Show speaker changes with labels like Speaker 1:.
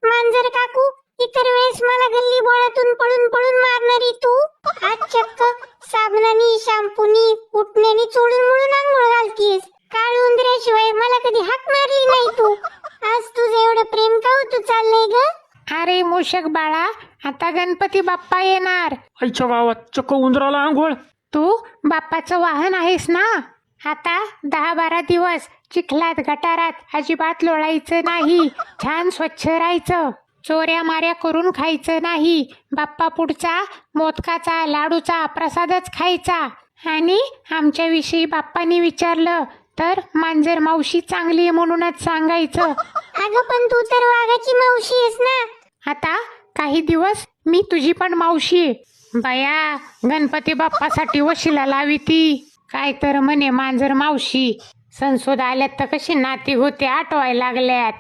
Speaker 1: मांजर काकू, इतर वेळेस मला गल्ली बोळातून पळून पळून मारणारी तू आज चक्क साबणानी शॅम्पूनी उठण्यानी चोळून मुळून आंघोळ घालतीस. काळ उंदऱ्याशिवाय मला कधी हाक मारली नाही तू. आज तुझं एवढं प्रेम का तू चाललंय ग?
Speaker 2: अरे मूषक बाळा, आता गणपती बाप्पा येणार.
Speaker 3: आईच्या गावात चक्क उंदराला आंघोळ.
Speaker 2: तू बाप्पाचं वाहन आहेस ना. आता 10-12 दिवस चिखलात गटारात अजिबात लोळायचं नाही. छान स्वच्छ राहायचं. चोऱ्या माऱ्या करून खायचं नाही. बाप्पा पुढचा मोदकाचा लाडूचा प्रसादच खायचा. आणि आमच्याविषयी बाप्पानी विचारलं तर मांजर मावशी चांगली आहे म्हणूनच सांगायचं.
Speaker 1: अगं पण तू तर वाघाची मावशी आहेस ना.
Speaker 2: आता काही दिवस मी तुझी पण मावशी आहे. बया, गणपती बाप्पासाठी वशिला लावी ती. काय तर म्हणे मांजर मावशी. संसद आल्यात तर कशी नाती होते आठवाय लागल्यात.